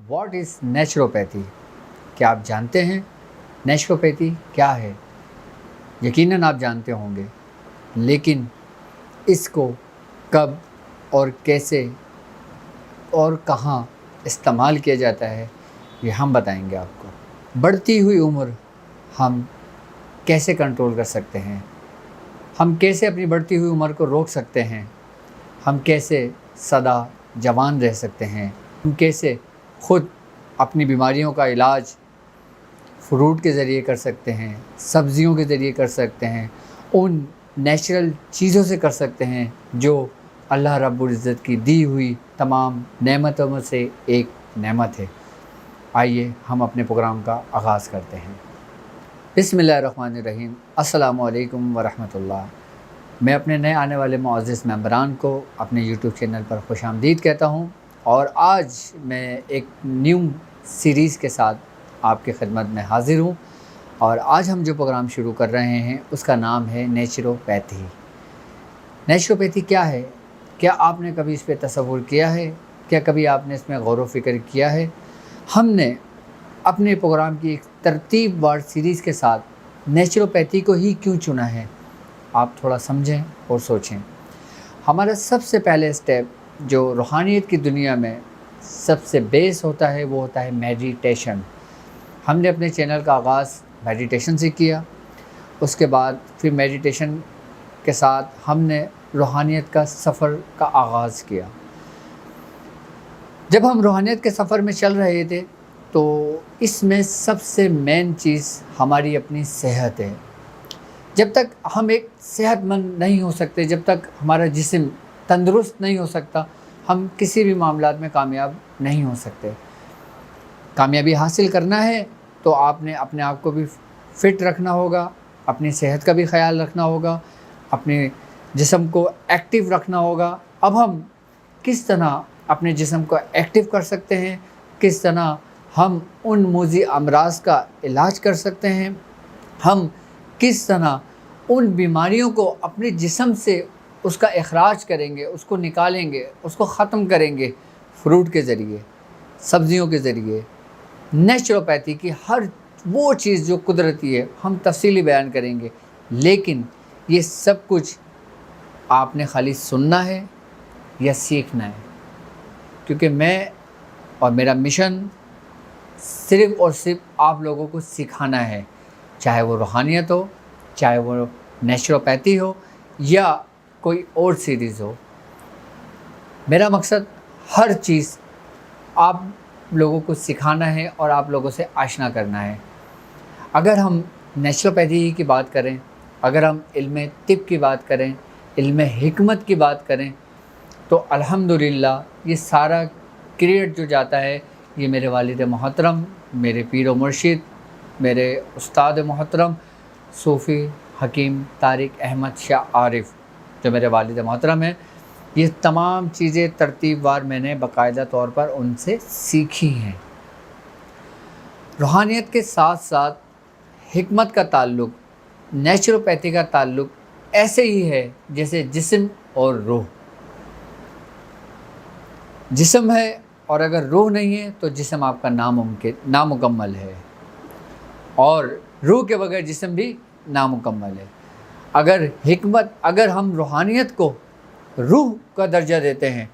What is naturopathy? کیا آپ جانتے ہیں نیچروپیتھی کیا ہے؟ یقیناً آپ جانتے ہوں گے، لیکن اس کو کب اور کیسے اور کہاں استعمال کیا جاتا ہے یہ ہم بتائیں گے آپ کو۔ بڑھتی ہوئی عمر ہم کیسے کنٹرول کر سکتے ہیں؟ ہم کیسے اپنی بڑھتی ہوئی عمر کو روک سکتے ہیں؟ ہم کیسے سدا جوان رہ سکتے ہیں؟ ہم کیسے خود اپنی بیماریوں کا علاج فروٹ کے ذریعے کر سکتے ہیں، سبزیوں کے ذریعے کر سکتے ہیں، ان نیچرل چیزوں سے کر سکتے ہیں جو اللہ رب العزت کی دی ہوئی تمام نعمتوں میں سے ایک نعمت ہے۔ آئیے ہم اپنے پروگرام کا آغاز کرتے ہیں۔ بسم اللہ الرحمن الرحیم۔ السلام علیکم ورحمۃ اللہ۔ میں اپنے نئے آنے والے معزز ممبران کو اپنے یوٹیوب چینل پر خوش آمدید کہتا ہوں، اور آج میں ایک نیو سیریز کے ساتھ آپ کی خدمت میں حاضر ہوں، اور آج ہم جو پروگرام شروع کر رہے ہیں اس کا نام ہے نیچروپیتھی۔ نیچروپیتھی کیا ہے؟ کیا آپ نے کبھی اس پہ تصور کیا ہے؟ کیا کبھی آپ نے اس میں غور و فکر کیا ہے؟ ہم نے اپنے پروگرام کی ایک ترتیب وار سیریز کے ساتھ نیچروپیتھی کو ہی کیوں چنا ہے؟ آپ تھوڑا سمجھیں اور سوچیں۔ ہمارا سب سے پہلے اسٹیپ جو روحانیت کی دنیا میں سب سے بیس ہوتا ہے وہ ہوتا ہے میڈیٹیشن۔ ہم نے اپنے چینل کا آغاز میڈیٹیشن سے کیا، اس کے بعد پھر میڈیٹیشن کے ساتھ ہم نے روحانیت کا سفر کا آغاز کیا۔ جب ہم روحانیت کے سفر میں چل رہے تھے تو اس میں سب سے مین چیز ہماری اپنی صحت ہے۔ جب تک ہم ایک صحت مند نہیں ہو سکتے، جب تک ہمارا جسم تندرست نہیں ہو سکتا، ہم کسی بھی معاملات میں کامیاب نہیں ہو سکتے۔ کامیابی حاصل کرنا ہے تو آپ نے اپنے آپ کو بھی فٹ رکھنا ہوگا، اپنی صحت کا بھی خیال رکھنا ہوگا، اپنے جسم کو ایکٹیو رکھنا ہوگا۔ اب ہم کس طرح اپنے جسم کو ایکٹیو کر سکتے ہیں؟ کس طرح ہم ان موذی امراض کا علاج کر سکتے ہیں؟ ہم کس طرح ان بیماریوں کو اپنے جسم سے اس کا اخراج کریں گے، اس کو نکالیں گے، اس کو ختم کریں گے؟ فروٹ کے ذریعے، سبزیوں کے ذریعے، نیچروپیتھی کی ہر وہ چیز جو قدرتی ہے ہم تفصیلی بیان کریں گے۔ لیکن یہ سب کچھ آپ نے خالی سننا ہے یا سیکھنا ہے؟ کیونکہ میں اور میرا مشن صرف اور صرف آپ لوگوں کو سکھانا ہے، چاہے وہ روحانیت ہو، چاہے وہ نیچروپیتھی ہو یا کوئی اور سیریز ہو۔ میرا مقصد ہر چیز آپ لوگوں کو سکھانا ہے اور آپ لوگوں سے آشنا کرنا ہے۔ اگر ہم نیچروپیتھی کی بات کریں، اگر ہم علم طب کی بات کریں، علم حکمت کی بات کریں، تو الحمدللہ یہ سارا کریڈٹ جو جاتا ہے یہ میرے والد محترم، میرے پیر و مرشد، میرے استاد محترم صوفی حکیم طارق احمد شاہ عارف جو میرے والد محترم ہیں، یہ تمام چیزیں ترتیب وار میں نے باقاعدہ طور پر ان سے سیکھی ہیں۔ روحانیت کے ساتھ ساتھ حکمت کا تعلق، نیچروپیتھی کا تعلق ایسے ہی ہے جیسے جسم اور روح۔ جسم ہے اور اگر روح نہیں ہے تو جسم آپ کا نامکمل ہے، اور روح کے بغیر جسم بھی نامکمل ہے۔ اگر ہم روحانیت کو روح کا درجہ دیتے ہیں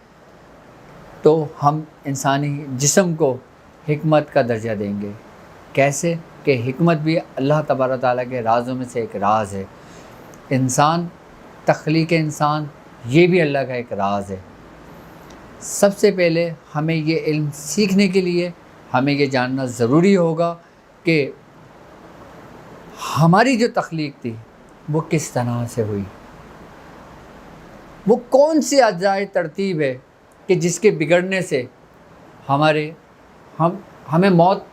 تو ہم انسانی جسم کو حکمت کا درجہ دیں گے۔ کیسے کہ حکمت بھی اللہ تبارک تعالیٰ کے رازوں میں سے ایک راز ہے۔ انسان، تخلیق انسان، یہ بھی اللہ کا ایک راز ہے۔ سب سے پہلے ہمیں یہ علم سیکھنے کے لیے ہمیں یہ جاننا ضروری ہوگا کہ ہماری جو تخلیق تھی وہ کس طرح سے ہوئی، وہ کون سی اجزائے ترتیب ہے کہ جس کے بگڑنے سے ہمیں موت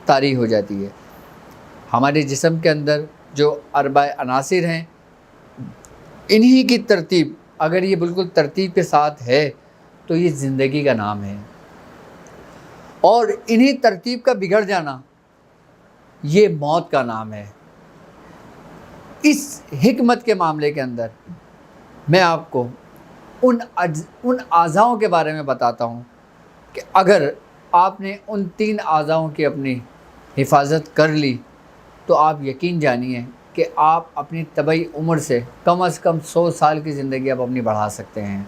طاری ہو جاتی ہے۔ ہمارے جسم کے اندر جو اربع عناصر ہیں، انہی کی ترتیب اگر یہ بالکل ترتیب کے ساتھ ہے تو یہ زندگی کا نام ہے، اور انہی ترتیب کا بگڑ جانا یہ موت کا نام ہے۔ اس حکمت کے معاملے کے اندر میں آپ کو ان اعضاؤں کے بارے میں بتاتا ہوں کہ اگر آپ نے ان 3 اعضاؤں کی اپنی حفاظت کر لی تو آپ یقین جانیے کہ آپ اپنی طبعی عمر سے کم از کم 100 سال کی زندگی آپ اپنی بڑھا سکتے ہیں۔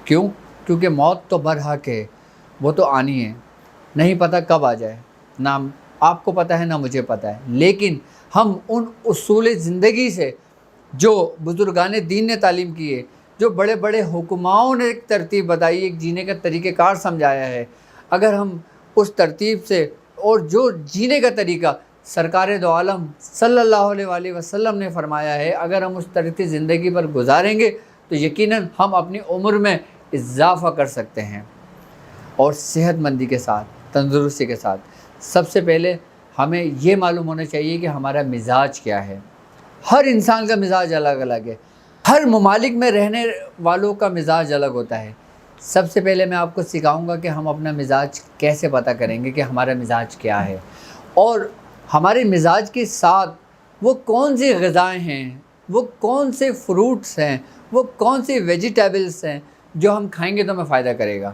کیوں؟ کیونکہ موت تو برحق ہے، وہ تو آنی ہے، نہیں پتہ کب آ جائے، نہ آپ کو پتہ ہے نہ مجھے پتہ ہے، لیکن ہم ان اصول زندگی سے جو بزرگان دین نے تعلیم کی ہے، جو بڑے بڑے حکماؤں نے ایک ترتیب بتائی، ایک جینے کا طریقہ کار سمجھایا ہے، اگر ہم اس ترتیب سے اور جو جینے کا طریقہ سرکار دو عالم صلی اللہ علیہ وآلہ وسلم نے فرمایا ہے، اگر ہم اس طریقے زندگی پر گزاریں گے تو یقیناً ہم اپنی عمر میں اضافہ کر سکتے ہیں، اور صحت مندی کے ساتھ، تندرستی کے ساتھ۔ سب سے پہلے ہمیں یہ معلوم ہونا چاہیے کہ ہمارا مزاج کیا ہے۔ ہر انسان کا مزاج الگ الگ ہے، ہر ممالک میں رہنے والوں کا مزاج الگ ہوتا ہے۔ سب سے پہلے میں آپ کو سکھاؤں گا کہ ہم اپنا مزاج کیسے پتہ کریں گے کہ ہمارا مزاج کیا ہے، اور ہمارے مزاج کے ساتھ وہ کون سی غذائیں ہیں، وہ کون سے فروٹس ہیں، وہ کون سی ویجیٹیبلس ہیں جو ہم کھائیں گے تو ہمیں فائدہ کرے گا۔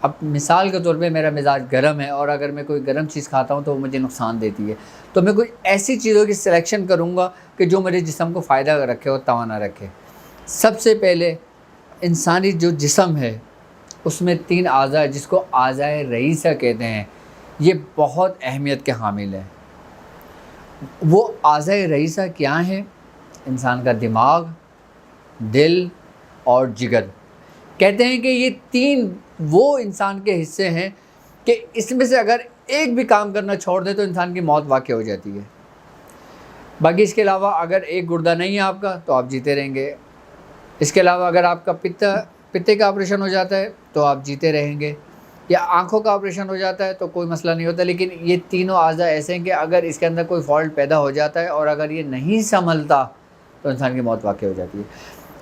اب مثال کے طور پہ میرا مزاج گرم ہے، اور اگر میں کوئی گرم چیز کھاتا ہوں تو وہ مجھے نقصان دیتی ہے، تو میں کوئی ایسی چیزوں کی سلیکشن کروں گا کہ جو میرے جسم کو فائدہ رکھے اور توانا رکھے۔ سب سے پہلے انسانی جو جسم ہے اس میں 3 اعضاء ہے، جس کو اعضائے رئیسہ کہتے ہیں، یہ بہت اہمیت کے حامل ہیں۔ وہ اعضائے رئیسہ کیا ہیں؟ انسان کا دماغ، دل اور جگر۔ کہتے ہیں کہ یہ 3 وہ انسان کے حصے ہیں کہ اس میں سے اگر ایک بھی کام کرنا چھوڑ دے تو انسان کی موت واقع ہو جاتی ہے۔ باقی اس کے علاوہ اگر ایک گردہ نہیں ہے آپ کا تو آپ جیتے رہیں گے، اس کے علاوہ اگر آپ کا پتے کا آپریشن ہو جاتا ہے تو آپ جیتے رہیں گے، یا آنکھوں کا آپریشن ہو جاتا ہے تو کوئی مسئلہ نہیں ہوتا، لیکن یہ تینوں اعضاء ایسے ہیں کہ اگر اس کے اندر کوئی فالٹ پیدا ہو جاتا ہے اور اگر یہ نہیں سنبھلتا تو انسان کی موت واقع ہو جاتی ہے۔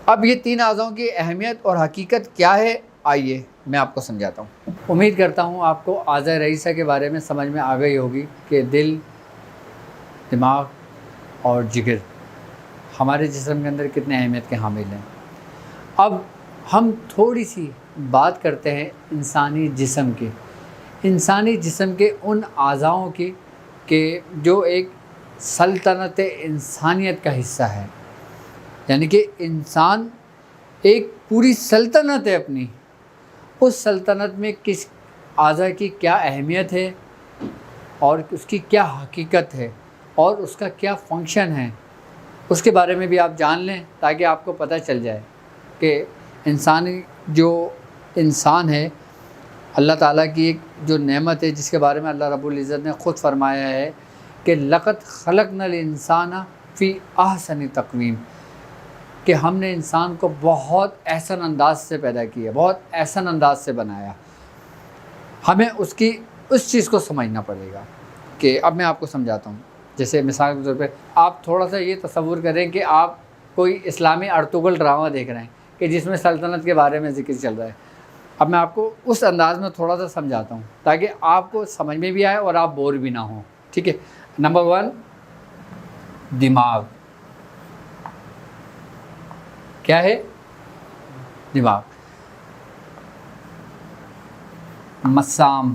اب یہ 3 اعضاؤں کی اہمیت اور حقیقت کیا ہے، آئیے میں آپ کو سمجھاتا ہوں۔ امید کرتا ہوں آپ کو اعضائے رئیسہ کے بارے میں سمجھ میں آ گئی ہوگی کہ دل، دماغ اور جگر ہمارے جسم کے اندر کتنے اہمیت کے حامل ہیں۔ اب ہم تھوڑی سی بات کرتے ہیں انسانی جسم کی، انسانی جسم کے ان اعضاؤں کی کہ جو ایک سلطنت انسانیت کا حصہ ہے، یعنی کہ انسان ایک پوری سلطنت ہے اپنی، اس سلطنت میں کس اعضاء کی کیا اہمیت ہے اور اس کی کیا حقیقت ہے اور اس کا کیا فنکشن ہے، اس کے بارے میں بھی آپ جان لیں تاکہ آپ کو پتہ چل جائے کہ انسانی جو انسان ہے اللہ تعالیٰ کی ایک جو نعمت ہے، جس کے بارے میں اللہ رب العزت نے خود فرمایا ہے کہ لَقَدْ خَلَقْنَا الْإِنسَانَ فِي أَحْسَنِ تَقْوِيمٍ، کہ ہم نے انسان کو بہت احسن انداز سے پیدا کیا، بہت احسن انداز سے بنایا۔ ہمیں اس چیز کو سمجھنا پڑے گا کہ اب میں آپ کو سمجھاتا ہوں۔ جیسے مثال کے طور پہ آپ تھوڑا سا یہ تصور کریں کہ آپ کوئی اسلامی ارطغرل ڈرامہ دیکھ رہے ہیں کہ جس میں سلطنت کے بارے میں ذکر چل رہا ہے۔ اب میں آپ کو اس انداز میں تھوڑا سا سمجھاتا ہوں تاکہ آپ کو سمجھ میں بھی آئے اور آپ بور بھی نہ ہوں، ٹھیک ہے۔ نمبر 1، دماغ۔ کیا ہے؟ دماغ۔ مسام،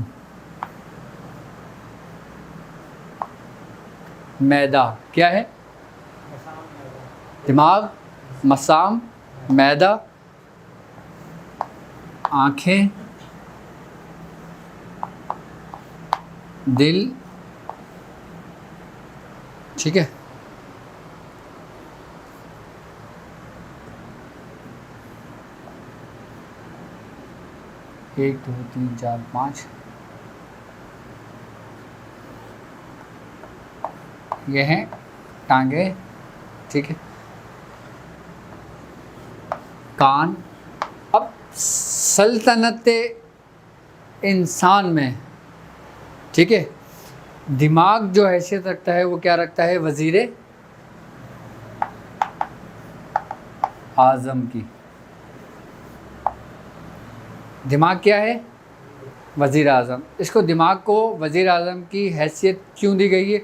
معدہ۔ کیا ہے؟ دماغ، مسام، معدہ، آنکھیں، دل، ٹھیک ہے۔ ایک، 2، 3، 4، 5، یہ ہیں ٹانگیں، ٹھیک ہے، کان۔ اب سلطنت انسان میں، ٹھیک ہے، دماغ جو حیثیت رکھتا ہے وہ کیا رکھتا ہے؟ وزیر اعظم کی۔ دماغ کیا ہے؟ وزیر اعظم۔ اس کو دماغ کو وزیر اعظم کی حیثیت کیوں دی گئی ہے؟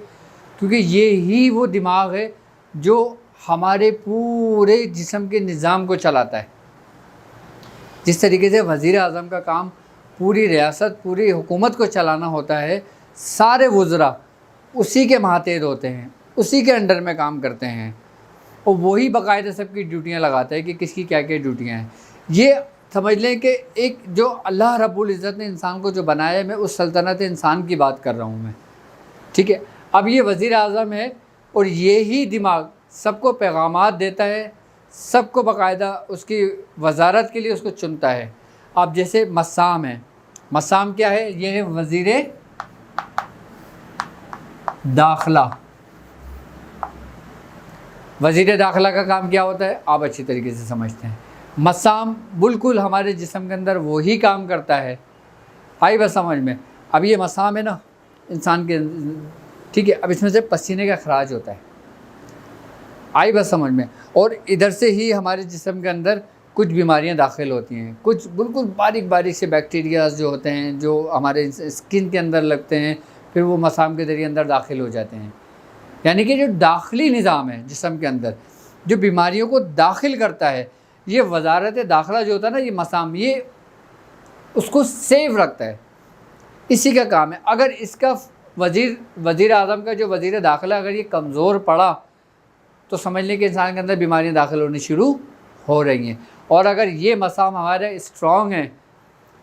کیونکہ یہی وہ دماغ ہے جو ہمارے پورے جسم کے نظام کو چلاتا ہے۔ جس طریقے سے وزیر اعظم کا کام پوری ریاست پوری حکومت کو چلانا ہوتا ہے، سارے وزراء اسی کے ماتحت ہوتے ہیں، اسی کے انڈر میں کام کرتے ہیں، اور وہی باقاعدہ سب کی ڈیوٹیاں لگاتا ہے کہ کس کی کیا کیا ڈیوٹیاں ہیں۔ یہ سمجھ لیں کہ ایک جو اللہ رب العزت نے انسان کو جو بنایا ہے، میں اس سلطنت انسان کی بات کر رہا ہوں میں، ٹھیک ہے۔ اب یہ وزیر اعظم ہے اور یہی دماغ سب کو پیغامات دیتا ہے، سب کو باقاعدہ اس کی وزارت کے لیے اس کو چنتا ہے۔ اب جیسے مسام ہے، مسام کیا ہے؟ یہ ہے وزیر داخلہ۔ وزیر داخلہ کا کام کیا ہوتا ہے؟ آپ اچھی طریقے سے سمجھتے ہیں۔ مسام بالکل ہمارے جسم کے اندر وہی کام کرتا ہے، آئی بس سمجھ میں۔ اب یہ مسام ہے نا انسان کے، ٹھیک ہے، اب اس میں سے پسینے کا اخراج ہوتا ہے، آئی بس سمجھ میں، اور ادھر سے ہی ہمارے جسم کے اندر کچھ بیماریاں داخل ہوتی ہیں، کچھ بالکل باریک باریک سے بیکٹیریاز جو ہوتے ہیں جو ہمارے اسکن کے اندر لگتے ہیں، پھر وہ مسام کے ذریعے اندر داخل ہو جاتے ہیں۔ یعنی کہ جو داخلی نظام ہے جسم کے اندر جو بیماریوں کو داخل کرتا ہے، یہ وزارت داخلہ جو ہوتا ہے نا، یہ مسام، یہ اس کو سیف رکھتا ہے، اسی کا کام ہے۔ اگر اس کا وزیر اعظم کا جو وزیر داخلہ اگر یہ کمزور پڑا تو سمجھ لیں کہ انسان کے اندر بیماریاں داخل ہونی شروع ہو رہی ہیں، اور اگر یہ مسام ہمارا اسٹرانگ ہے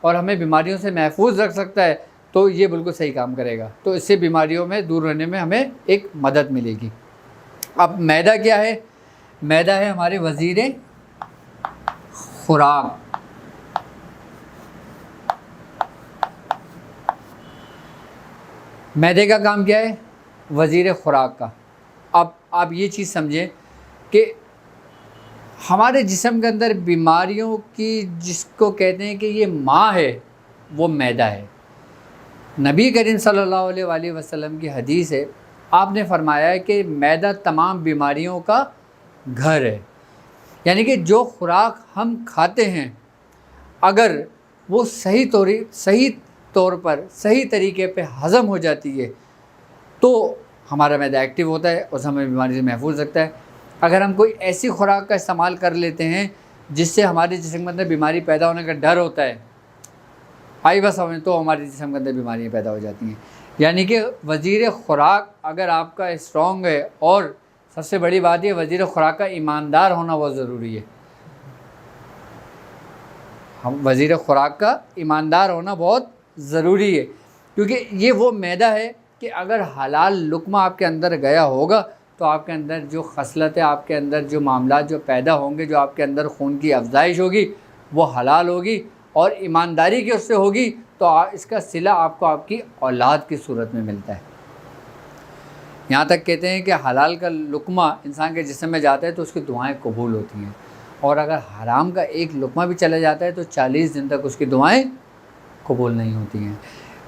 اور ہمیں بیماریوں سے محفوظ رکھ سکتا ہے تو یہ بالکل صحیح کام کرے گا، تو اس سے بیماریوں میں دور رہنے میں ہمیں ایک مدد ملے گی۔ اب معدہ کیا ہے؟ معدہ ہے ہمارے وزیر خوراک۔ معدے کا کام کیا ہے؟ وزیر خوراک کا۔ اب آپ یہ چیز سمجھیں کہ ہمارے جسم کے اندر بیماریوں کی جس کو کہتے ہیں کہ یہ ماں ہے، وہ معدہ ہے۔ نبی کریم صلی اللہ علیہ وآلہ وسلم کی حدیث ہے، آپ نے فرمایا ہے کہ معدہ تمام بیماریوں کا گھر ہے۔ یعنی کہ جو خوراک ہم کھاتے ہیں اگر وہ صحیح طور پر صحیح طریقے پہ ہضم ہو جاتی ہے تو ہمارا معدہ ایکٹیو ہوتا ہے اور ہمیں بیماری سے محفوظ رکھتا ہے۔ اگر ہم کوئی ایسی خوراک کا استعمال کر لیتے ہیں جس سے ہمارے جسم کے اندر بیماری پیدا ہونے کا ڈر ہوتا ہے، آئی بس ہمیں، تو ہمارے جسم کے اندر بیماریاں پیدا ہو جاتی ہیں۔ یعنی کہ وزیر خوراک اگر آپ کا اسٹرانگ ہے، اور سب سے بڑی بات یہ وزیر خوراک کا ایماندار ہونا بہت ضروری ہے۔ ہم وزیر خوراک کا ایماندار ہونا بہت ضروری ہے، کیونکہ یہ وہ معدہ ہے کہ اگر حلال لقمہ آپ کے اندر گیا ہوگا تو آپ کے اندر جو خصلتیں، آپ کے اندر جو معاملات جو پیدا ہوں گے، جو آپ کے اندر خون کی افزائش ہوگی وہ حلال ہوگی اور ایمانداری کی اس سے ہوگی، تو اس کا صلہ آپ کو آپ کی اولاد کی صورت میں ملتا ہے۔ یہاں تک کہتے ہیں کہ حلال کا لقمہ انسان کے جسم میں جاتا ہے تو اس کی دعائیں قبول ہوتی ہیں، اور اگر حرام کا ایک لقمہ بھی چلا جاتا ہے تو 40 دن تک اس کی دعائیں قبول نہیں ہوتی ہیں۔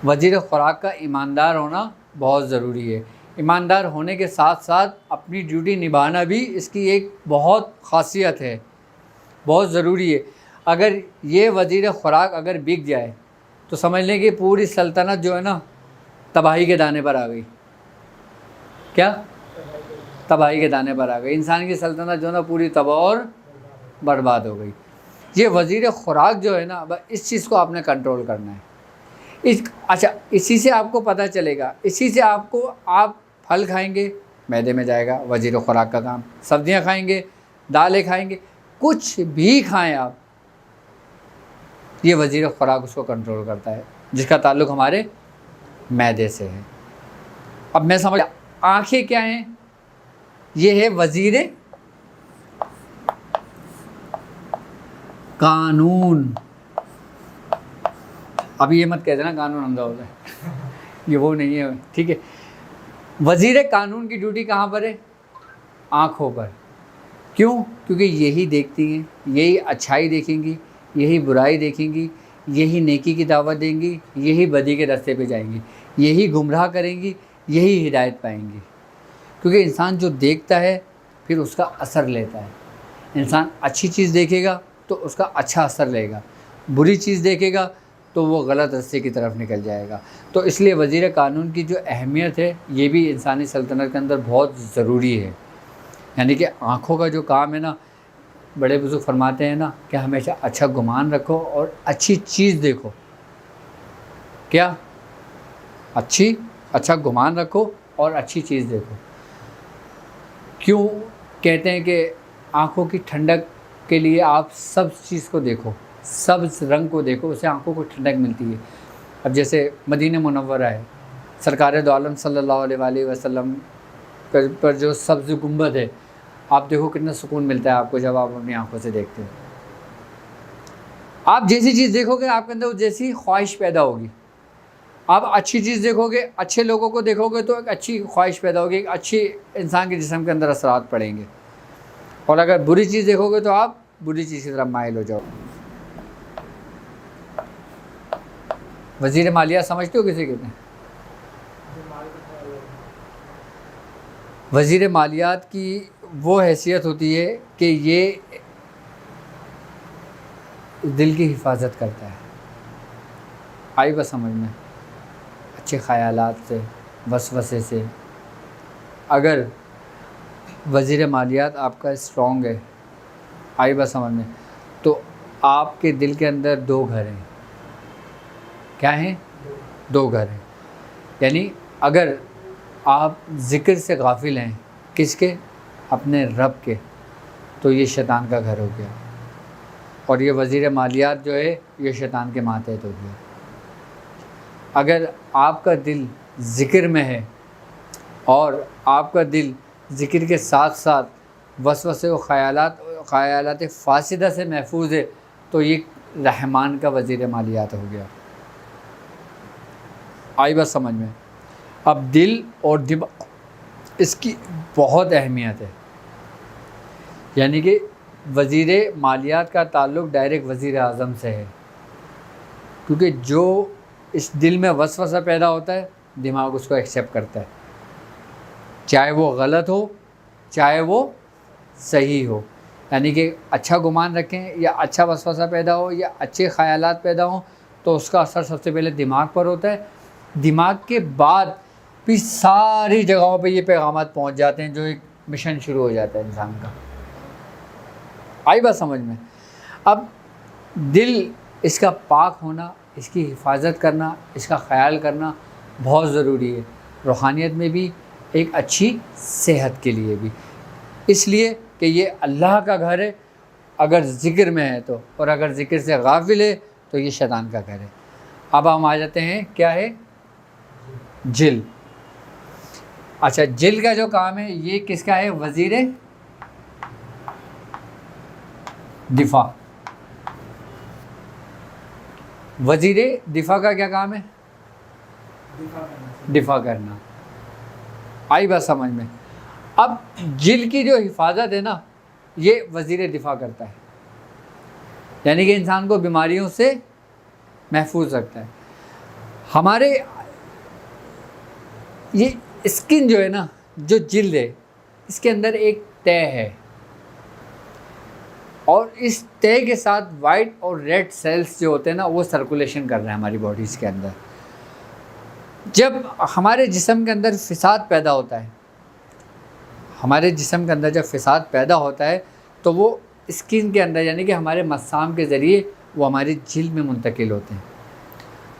وزیر خوراک کا ایماندار ہونا بہت ضروری ہے۔ ایماندار ہونے کے ساتھ ساتھ اپنی ڈیوٹی نبھانا بھی اس کی ایک بہت خاصیت ہے، بہت ضروری ہے۔ اگر یہ وزیر خوراک اگر بک جائے تو سمجھ لیں کہ پوری سلطنت جو ہے نا تباہی کے دانے پر آ گئی۔ کیا؟ تباہی کے دانے پر آ گئی، انسان کی سلطنت جو ہے نا پوری تباہ اور برباد ہو گئی۔ یہ وزیر خوراک جو ہے نا، اس چیز کو آپ نے کنٹرول کرنا ہے۔ اچھا، اسی سے آپ کو پتہ چلے گا، اسی سے آپ پھل کھائیں گے معدے میں جائے گا، وزیر خوراک کا کام۔ سبزیاں کھائیں گے، دالیں کھائیں گے، کچھ بھی کھائیں آپ، یہ وزیر خوراک اس کو کنٹرول کرتا ہے، جس کا تعلق ہمارے معدے سے ہے۔ اب میں سمجھ، آنکھیں کیا ہیں؟ یہ ہے وزیر قانون۔ اب یہ مت کہہ دینا قانون اندھا ہوتا ہے، یہ وہ نہیں ہے، ٹھیک ہے۔ وزیر قانون کی ڈیوٹی کہاں پر ہے؟ آنکھوں پر۔ کیوں؟ کیونکہ یہی دیکھتی ہیں، یہی اچھائی دیکھیں گی، یہی برائی دیکھیں گی، یہی نیکی کی دعوت دیں گی، یہی بدی کے راستے پہ جائیں گی، یہی گمراہ کریں گی، یہی ہدایت پائیں گی۔ کیونکہ انسان جو دیکھتا ہے پھر اس کا اثر لیتا ہے۔ انسان اچھی چیز دیکھے گا تو اس کا اچھا اثر لے گا، بری چیز دیکھے گا تو وہ غلط راستے کی طرف نکل جائے گا۔ تو اس لیے وزیر قانون کی جو اہمیت ہے یہ بھی انسانی سلطنت کے اندر بہت ضروری ہے۔ یعنی کہ آنکھوں کا جو کام ہے نا، بڑے بزرگ فرماتے ہیں نا کہ ہمیشہ اچھا گمان رکھو اور اچھی چیز دیکھو، کیا اچھا گمان رکھو اور اچھی چیز دیکھو. کیوں کہتے ہیں کہ آنکھوں کی ٹھنڈک کے لیے آپ سبز چیز کو دیکھو، سبز رنگ کو دیکھو، اسے آنکھوں کو ٹھنڈک ملتی ہے. اب جیسے مدینہ منورہ ہے، سرکار دو عالم صلی اللہ علیہ وآلہ وسلم پر جو سبز گنبد ہے، آپ دیکھو کتنا سکون ملتا ہے آپ کو جب آپ اپنی آنکھوں سے دیکھتے ہو. آپ جیسی چیز دیکھو گے آپ کے اندر جیسی خواہش پیدا ہوگی. آپ اچھی چیز دیکھو گے، اچھے لوگوں کو دیکھو گے تو ایک اچھی خواہش پیدا ہوگی، ایک اچھی انسان کے جسم کے اندر اثرات پڑیں گے. اور اگر بری چیز دیکھو گے تو آپ بری چیز کی طرف مائل ہو جاؤ. وزیر مالیہ سمجھتے ہو کسے کہتے ہیں؟ وزیر مالیات کی وہ حیثیت ہوتی ہے کہ یہ دل کی حفاظت کرتا ہے. آئی بس سمجھ میں؟ اچھے خیالات سے، وسوسے سے. اگر وزیر مالیات آپ کا اسٹرانگ ہے، آئی بس سمجھ میں، تو آپ کے دل کے اندر 2 گھر ہیں. کیا ہیں؟ 2 گھر ہیں. یعنی اگر آپ ذکر سے غافل ہیں، کس کے؟ اپنے رب کے، تو یہ شیطان کا گھر ہو گیا. اور یہ وزیر مالیات جو ہے یہ شیطان کے ماتحت ہو گیا. اگر آپ کا دل ذکر میں ہے اور آپ کا دل ذکر کے ساتھ ساتھ وسوسے و خیالات فاسدہ سے محفوظ ہے، تو یہ رحمان کا وزیر مالیات ہو گیا. آئی بات سمجھ میں؟ اب دل اور دماغ اس کی بہت اہمیت ہے. یعنی کہ وزیر مالیات کا تعلق ڈائریکٹ وزیر اعظم سے ہے، کیونکہ جو اس دل میں وسوسہ پیدا ہوتا ہے دماغ اس کو ایکسیپٹ کرتا ہے، چاہے وہ غلط ہو چاہے وہ صحیح ہو. یعنی کہ اچھا گمان رکھیں یا اچھا وسوسہ پیدا ہو یا اچھے خیالات پیدا ہوں تو اس کا اثر سب سے پہلے دماغ پر ہوتا ہے. دماغ کے بعد بھی ساری جگہوں پہ یہ پیغامات پہنچ جاتے ہیں، جو ایک مشن شروع ہو جاتا ہے انسان کا. آئی بات سمجھ میں؟ اب دل اس کا پاک ہونا، اس کی حفاظت کرنا، اس کا خیال کرنا بہت ضروری ہے، روحانیت میں بھی، ایک اچھی صحت کے لیے بھی. اس لیے کہ یہ اللہ کا گھر ہے اگر ذکر میں ہے تو، اور اگر ذکر سے غافل ہے تو یہ شیطان کا گھر ہے. اب ہم آ جاتے ہیں کیا ہے؟ جل. اچھا، جل کا جو کام ہے یہ کس کا ہے؟ وزیر دفاع. وزیر دفاع کا کیا کام ہے؟ دفاع کرنا. آئی بات سمجھ میں؟ اب جل کی جو حفاظت ہے نا یہ وزیر دفاع کرتا ہے. یعنی کہ انسان کو بیماریوں سے محفوظ رکھتا ہے. ہمارے یہ اسکن جو ہے نا، جو جلد ہے، اس کے اندر ایک تہ ہے، اور اس تہ کے ساتھ وائٹ اور ریڈ سیلز جو ہوتے ہیں نا وہ سرکولیشن کر رہے ہیں ہماری باڈیز کے اندر. جب ہمارے جسم کے اندر فساد پیدا ہوتا ہے، ہمارے جسم کے اندر جب فساد پیدا ہوتا ہے تو وہ اسکن کے اندر یعنی کہ ہمارے مسام کے ذریعے وہ ہماری جلد میں منتقل ہوتے ہیں،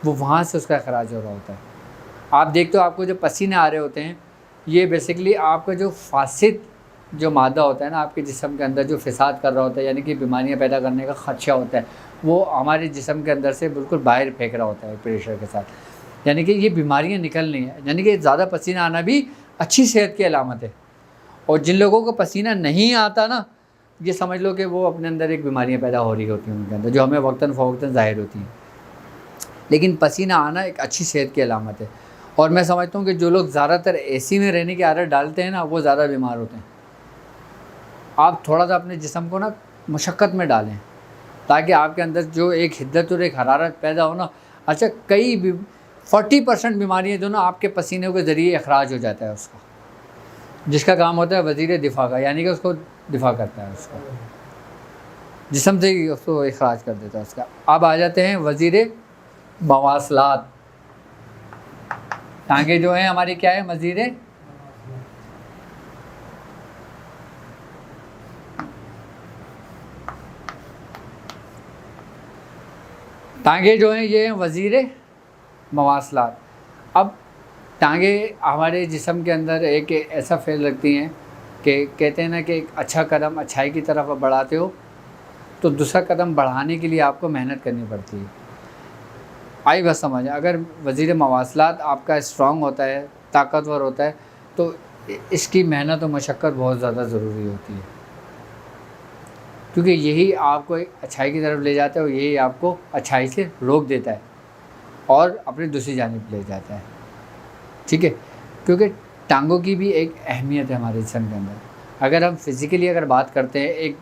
وہ وہاں سے اس کا اخراج ہو رہا ہوتا ہے. آپ دیکھتے ہو آپ کو جو پسینے آ رہے ہوتے ہیں یہ بیسیکلی آپ کا جو فاسد جو مادہ ہوتا ہے نا آپ کے جسم کے اندر جو فساد کر رہا ہوتا ہے، یعنی کہ بیماریاں پیدا کرنے کا خدشہ ہوتا ہے، وہ ہمارے جسم کے اندر سے بالکل باہر پھینک رہا ہوتا ہے پریشر کے ساتھ. یعنی کہ یہ بیماریاں نکل نہیں ہیں. یعنی کہ زیادہ پسینہ آنا بھی اچھی صحت کی علامت ہے. اور جن لوگوں کو پسینہ نہیں آتا نا یہ سمجھ لو کہ وہ اپنے اندر ایک بیماریاں پیدا ہو رہی ہوتی ہیں ان کے اندر، جو ہمیں وقتاً فوقتاً ظاہر ہوتی ہیں. لیکن پسینہ آنا ایک اچھی صحت کی علامت ہے. اور میں سمجھتا ہوں کہ جو لوگ زیادہ تر اے سی میں رہنے کی عادت ڈالتے ہیں نا وہ زیادہ بیمار ہوتے ہیں. آپ تھوڑا سا اپنے جسم کو نا مشقت میں ڈالیں تاکہ آپ کے اندر جو ایک حدت اور ایک حرارت پیدا ہو نا. اچھا، کئی 40% بیماریاں جو نا آپ کے پسینے کے ذریعے اخراج ہو جاتا ہے اس کا، جس کا کام ہوتا ہے وزیر دفاع کا. یعنی کہ اس کو دفاع کرتا ہے، اس کا جسم سے ہی اس کو اخراج کر دیتا ہے اس کا. اب آ جاتے ہیں وزیر مواصلات. ٹانگیں جو ہیں ہماری کیا ہے؟ وزیر ٹانگیں جو ہیں یہ ہیں وزیر مواصلات. اب ٹانگیں ہمارے جسم کے اندر ایک ایسا فعل رکھتی ہیں کہ کہتے ہیں نا کہ ایک اچھا قدم اچھائی کی طرف آپ بڑھاتے ہو تو دوسرا قدم بڑھانے کے لیے آپ کو محنت کرنی پڑتی ہے. آئی بس سمجھ. اگر وزیر مواصلات آپ کا اسٹرانگ ہوتا ہے, طاقتور ہوتا ہے, تو اس کی محنت و مشقت بہت زیادہ ضروری ہوتی ہے, کیونکہ یہی آپ کو ایک اچھائی کی طرف لے جاتا ہے اور یہی آپ کو اچھائی سے روک دیتا ہے اور اپنی دوسری جانب لے جاتا ہے. ٹھیک ہے, کیونکہ ٹانگوں کی بھی ایک اہمیت ہے ہمارے جسم کے اندر. اگر ہم فزیکلی اگر بات کرتے ہیں, ایک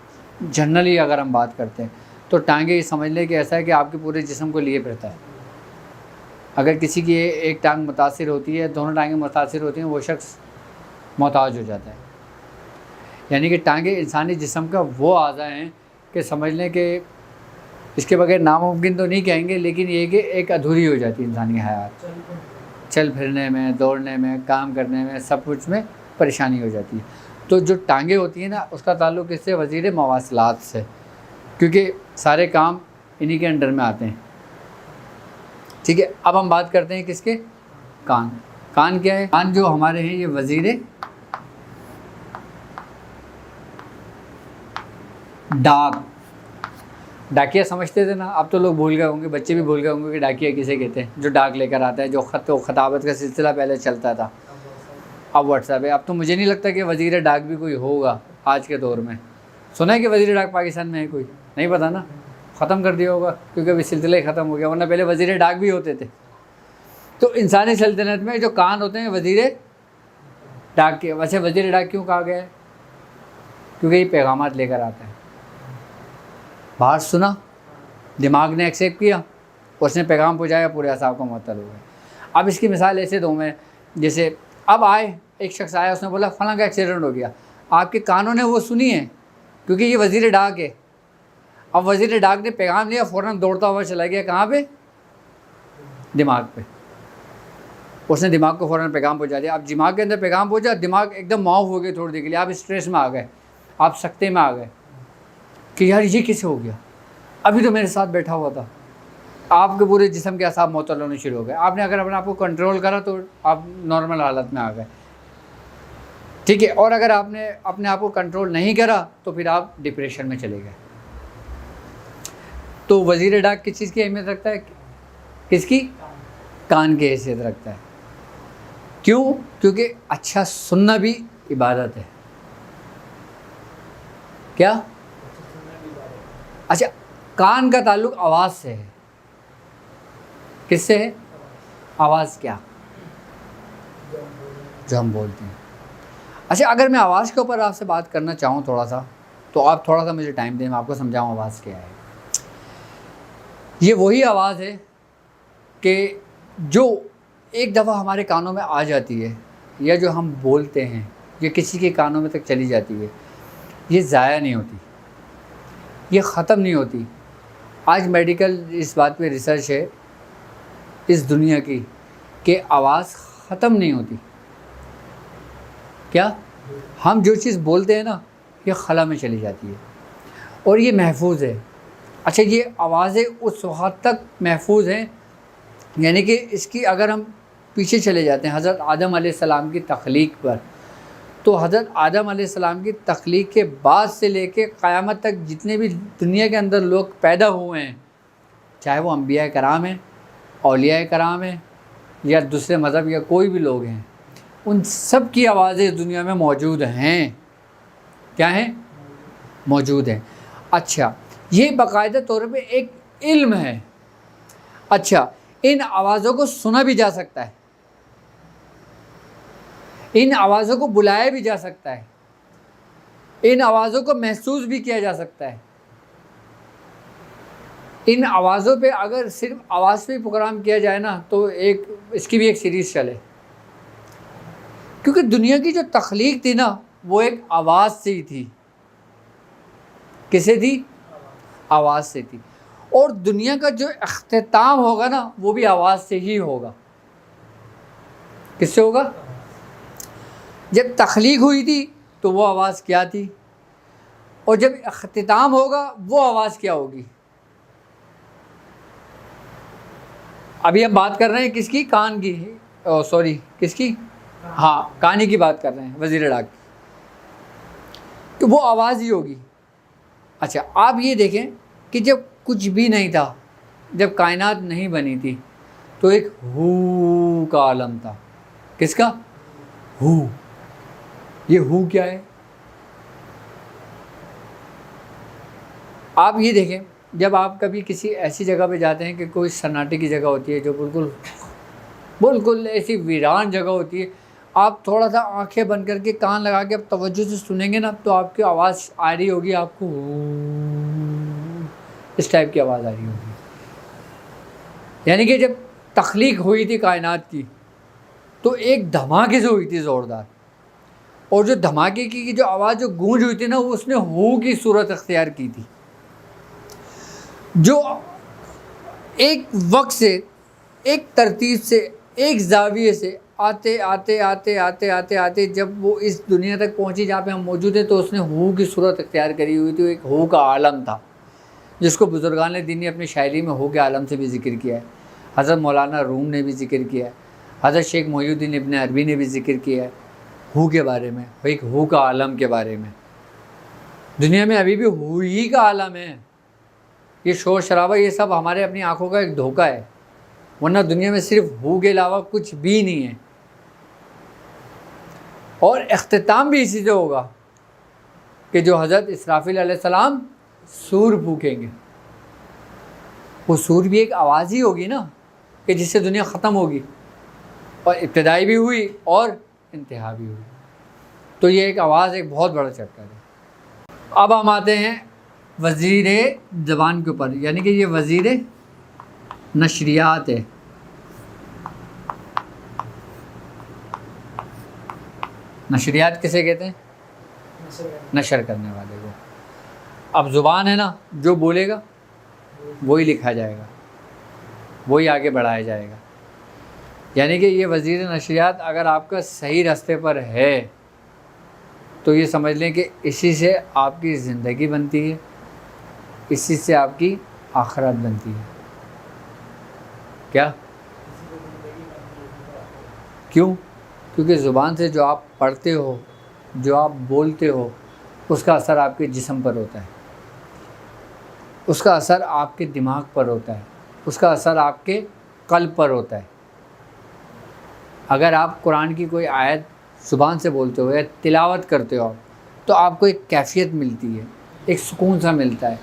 جنرلی اگر ہم بات کرتے ہیں, تو ٹانگیں یہ سمجھ لیں کہ ایسا ہے کہ آپ کے پورے جسم کو لیے پھرتا ہے. اگر کسی کی ایک ٹانگ متاثر ہوتی ہے, دونوں ٹانگیں متاثر ہوتی ہیں, وہ شخص محتاج ہو جاتا ہے. یعنی کہ ٹانگیں انسانی جسم کا وہ اعضاء ہیں کہ سمجھ لیں کہ اس کے بغیر ناممکن تو نہیں کہیں گے, لیکن یہ کہ ایک ادھوری ہو جاتی ہے انسانی حیات. چل پھرنے میں, دوڑنے میں, کام کرنے میں, سب کچھ میں پریشانی ہو جاتی ہے. تو جو ٹانگیں ہوتی ہیں نا, اس کا تعلق اس سے وزیر مواصلات سے, کیونکہ سارے کام انہی کے انڈر میں آتے ہیں. ٹھیک ہے, اب ہم بات کرتے ہیں کس کے؟ کان. کان کیا ہے؟ کان جو ہمارے ہیں یہ وزیر ڈاک. ڈاکیا سمجھتے تھے نا, اب تو لوگ بھول گئے ہوں گے, بچے بھی بھول گئے ہوں گے کہ ڈاکیا کسے کہتے ہیں. جو ڈاک لے کر آتا ہے, جو خط و خطابت کا سلسلہ پہلے چلتا تھا, اب واٹس ایپ ہے. اب تو مجھے نہیں لگتا کہ وزیر ڈاک بھی کوئی ہوگا آج کے دور میں. سنا ہے کہ وزیر ڈاک پاکستان میں ہے کوئی؟ نہیں پتہ نا, ختم کر دیا ہوگا کیونکہ ابھی سلسلہ ہی ختم ہو گیا, ورنہ پہلے وزیر ڈاک بھی ہوتے تھے. تو انسانی سلطنت میں جو کان ہوتے ہیں وزیر ڈاک کے. ویسے وزیر ڈاک کیوں کہا گیا ہے؟ کیونکہ یہ پیغامات لے کر آتا ہے. باہر سنا, دماغ نے ایکسیپٹ کیا, اس نے پیغام پہنچایا, پورے اعصاب کو معطل ہو گئے. اب اس کی مثال ایسے دوں میں, جیسے اب آئے ایک شخص آیا, اس نے بولا فلاں کا ایکسیڈنٹ ہو گیا. آپ کے کانوں نے وہ سنی ہے کیونکہ یہ وزیر ڈاک ہے. اب وزیر ڈاک نے پیغام لیا, فوراً دوڑتا ہوا چلا گیا کہاں پہ؟ دماغ پہ. اس نے دماغ کو فوراً پیغام پہنچا دیا. اب دماغ کے اندر پیغام پہنچا, دماغ ایک دم معاف ہو گئی تھوڑی دیر کے لیے. آپ اسٹریس میں آ گئے, آپ سکتے میں آ گئے کہ یار یہ کیسے ہو گیا, ابھی تو میرے ساتھ بیٹھا ہوا تھا. آپ کے پورے جسم کے اعصاب معطل ہونے شروع ہو گئے. آپ نے اگر اپنے آپ کو کنٹرول کرا تو آپ نارمل حالت میں آ گئے. ٹھیک ہے, اور اگر آپ نے اپنے آپ کو کنٹرول نہیں کرا تو پھر آپ ڈپریشن میں چلے گئے. تو وزیر ڈاک کس چیز کی اہمیت رکھتا ہے؟ کس کی؟ کان کی حیثیت رکھتا ہے. کیوں؟ کیونکہ اچھا سننا بھی عبادت ہے. کیا؟ اچھا, کان کا تعلق آواز سے ہے. کس سے ہے؟ آواز. کیا؟ جو ہم بولتے ہیں. اچھا, اگر میں آواز کے اوپر آپ سے بات کرنا چاہوں تھوڑا سا, تو آپ تھوڑا سا مجھے ٹائم دیں, میں آپ کو سمجھاؤں آواز کیا ہے. یہ وہی آواز ہے کہ جو ایک دفعہ ہمارے کانوں میں آ جاتی ہے, یا جو ہم بولتے ہیں, یہ کسی کے کانوں میں تک چلی جاتی ہے, یہ ضائع نہیں ہوتی, یہ ختم نہیں ہوتی. آج میڈیکل اس بات پہ ریسرچ ہے اس دنیا کی کہ آواز ختم نہیں ہوتی. کیا؟ ہم جو چیز بولتے ہیں نا, یہ خلا میں چلی جاتی ہے اور یہ محفوظ ہے. اچھا, یہ آوازیں اس وقت تک محفوظ ہیں, یعنی کہ اس کی اگر ہم پیچھے چلے جاتے ہیں حضرت آدم علیہ السلام کی تخلیق پر, تو حضرت آدم علیہ السلام کی تخلیق کے بعد سے لے کے قیامت تک جتنے بھی دنیا کے اندر لوگ پیدا ہوئے ہیں, چاہے وہ انبیاء کرام ہیں, اولیاء کرام ہیں, یا دوسرے مذہب یا کوئی بھی لوگ ہیں, ان سب کی آوازیں اس دنیا میں موجود ہیں. کیا ہیں؟ موجود ہیں. اچھا, یہ باقاعدہ طور پہ ایک علم ہے. اچھا, ان آوازوں کو سنا بھی جا سکتا ہے, ان آوازوں کو بلایا بھی جا سکتا ہے, ان آوازوں کو محسوس بھی کیا جا سکتا ہے. ان آوازوں پہ اگر صرف آواز پہ پروگرام کیا جائے نا, تو ایک اس کی بھی ایک سیریز چلے, کیونکہ دنیا کی جو تخلیق تھی نا, وہ ایک آواز سے ہی تھی. کس سے تھی؟ آواز سے تھی. اور دنیا کا جو اختتام ہوگا نا, وہ بھی آواز سے ہی ہوگا. کس سے ہوگا؟ جب تخلیق ہوئی تھی تو وہ آواز کیا تھی, اور جب اختتام ہوگا وہ آواز کیا ہوگی. ابھی ہم بات کر رہے ہیں کس کی؟ کان کی، سوری کس کی؟ ہاں کہانی کی بات کر رہے ہیں، وزیر ڈاک کی، کہ وہ آواز ہی ہوگی۔ اچھا آپ یہ دیکھیں کہ جب کچھ بھی نہیں تھا، جب کائنات نہیں بنی تھی، تو ایک ہو کا عالم تھا۔ کس کا؟ ہو۔ یہ ہو کیا ہے؟ آپ یہ دیکھیں جب آپ کبھی کسی ایسی جگہ پہ جاتے ہیں کہ کوئی سناٹے کی جگہ ہوتی ہے، جو بالکل ایسی ویران جگہ ہوتی ہے، آپ تھوڑا سا آنکھیں بند کر کے کان لگا کے توجہ سے سنیں گے نا، تو آپ کی آواز آ رہی ہوگی، آپ کو اس ٹائپ کی آواز آ رہی ہوگی۔ یعنی کہ جب تخلیق ہوئی تھی کائنات کی، تو ایک دھماکے سے ہوئی تھی زوردار، اور جو دھماکے کی جو آواز جو گونج ہوئی تھی نا، وہ اس نے ہو کی صورت اختیار کی تھی، جو ایک وقت سے، ایک ترتیب سے، ایک زاویے سے آتے جب وہ اس دنیا تک پہنچی جہاں پہ ہم موجود ہیں، تو اس نے ہو کی صورت اختیار کری ہوئی تھی۔ ایک ہو کا عالم تھا، جس کو بزرگان دین نے اپنی شاعری میں ہو کے عالم سے بھی ذکر کیا ہے۔ حضرت مولانا روم نے بھی ذکر کیا ہے، حضرت شیخ محی الدین ابن عربی نے بھی ذکر کیا ہے ہو کے بارے میں، ایک ہو کا عالم کے بارے میں۔ دنیا میں ابھی بھی ہو ہی کا عالم ہے۔ یہ شور شرابہ یہ سب ہمارے اپنی آنکھوں کا ایک دھوکہ ہے، ورنہ دنیا میں صرف ہو کے علاوہ کچھ بھی نہیں ہے۔ اور اختتام بھی اسی سے ہوگا کہ جو حضرت اسرافیل علیہ السلام سور پھونکیں گے، وہ سور بھی ایک آواز ہی ہوگی نا، کہ جس سے دنیا ختم ہوگی، اور ابتدائی بھی ہوئی اور انتہا بھی ہوئی۔ تو یہ ایک آواز ایک بہت بڑا چیپٹر ہے۔ اب ہم آتے ہیں وزیر زبان کے اوپر، یعنی کہ یہ وزیر نشریات ہے۔ نشریات کسے کہتے ہیں؟ نشر کرنے والے کو۔ اب زبان ہے نا، جو بولے گا وہی لکھا جائے گا، وہی آگے بڑھایا جائے گا۔ یعنی کہ یہ وزیر نشریات اگر آپ کا صحیح راستے پر ہے تو یہ سمجھ لیں کہ اسی سے آپ کی زندگی بنتی ہے، اسی سے آپ کی آخرت بنتی ہے۔ کیا؟ کیوں؟ کیونکہ زبان سے جو آپ پڑھتے ہو، جو آپ بولتے ہو، اس کا اثر آپ کے جسم پر ہوتا ہے، اس کا اثر آپ کے دماغ پر ہوتا ہے، اس کا اثر آپ کے قلب پر ہوتا ہے۔ اگر آپ قرآن کی کوئی آیت زبان سے بولتے ہو یا تلاوت کرتے ہو تو آپ کو ایک کیفیت ملتی ہے، ایک سکون سا ملتا ہے،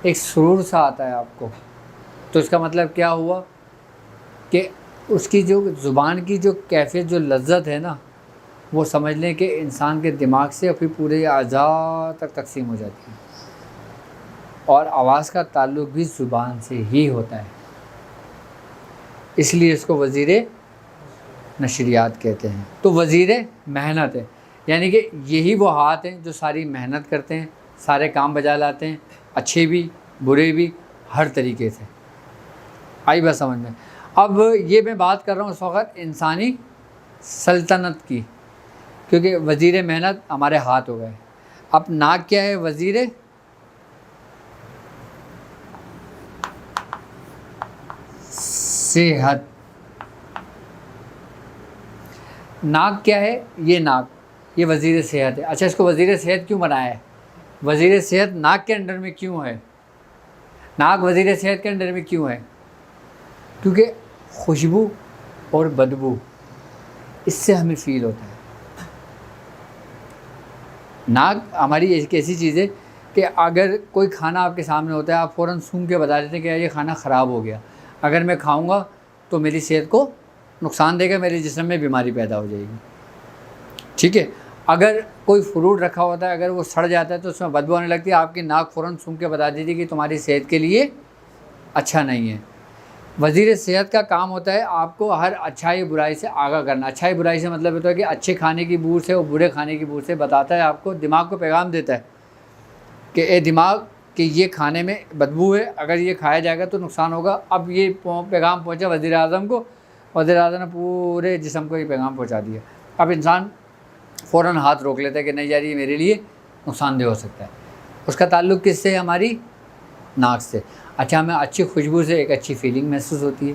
ایک سرور سا آتا ہے آپ کو۔ تو اس کا مطلب کیا ہوا کہ اس کی جو زبان کی جو کیفیت، جو لذت ہے نا، وہ سمجھ لیں کہ انسان کے دماغ سے پھر پورے اعضاء تک تقسیم ہو جاتی ہے، اور آواز کا تعلق بھی زبان سے ہی ہوتا ہے۔ اس لیے اس کو وزیر نشریات کہتے ہیں۔ تو وزیر محنت ہے، یعنی کہ یہی وہ ہاتھ ہیں جو ساری محنت کرتے ہیں، سارے کام بجا لاتے ہیں، اچھے بھی برے بھی، ہر طریقے سے۔ آئی بات سمجھ میں؟ اب یہ میں بات کر رہا ہوں اس وقت انسانی سلطنت کی، کیونکہ وزیر محنت ہمارے ہاتھ ہو گئے۔ اب ناک کیا ہے؟ وزیر صحت۔ ناک کیا ہے؟ یہ ناک، یہ وزیر صحت ہے۔ اچھا اس کو وزیر صحت کیوں بنایا ہے؟ وزیر صحت ناک کے انڈر میں کیوں ہے؟ ناک وزیر صحت کے انڈر میں کیوں ہے؟ کیونکہ خوشبو اور بدبو اس سے ہمیں فیل ہوتا ہے۔ ناک ہماری ایک ایسی چیز ہے کہ اگر کوئی کھانا آپ کے سامنے ہوتا ہے، آپ فوراً سونگھ کے بتا دیتے ہیں کہ یہ کھانا خراب ہو گیا، اگر میں کھاؤں گا تو میری صحت کو نقصان دے گا، میرے جسم میں بیماری پیدا ہو جائے گی، ٹھیک ہے۔ اگر کوئی فروٹ رکھا ہوتا ہے، اگر وہ سڑ جاتا ہے تو اس میں بدبو آنے لگتی ہے، آپ کی ناک فوراً سونگھ کے بتا دیتی ہے کہ تمہاری صحت کے لیے اچھا نہیں ہے۔ وزیر صحت کا کام ہوتا ہے آپ کو ہر اچھائی برائی سے آگاہ کرنا۔ اچھائی برائی سے مطلب ہوتا ہے کہ اچھے کھانے کی بو سے اور برے کھانے کی بو سے بتاتا ہے آپ کو، دماغ کو پیغام دیتا ہے کہ اے دماغ کہ یہ کھانے میں بدبو ہے، اگر یہ کھایا جائے گا تو نقصان ہوگا۔ اب یہ پیغام پہنچا وزیر اعظم کو، وزیر اعظم نے پورے جسم کو یہ پیغام پہنچا دیا۔ اب انسان فوراً ہاتھ روک لیتا ہے کہ نہیں یار یہ میرے لیے نقصان دہ ہو سکتا ہے۔ اس کا تعلق کس سے ہے؟ ہماری ناک سے۔ اچھا ہمیں اچھی خوشبو سے ایک اچھی فیلنگ محسوس ہوتی ہے،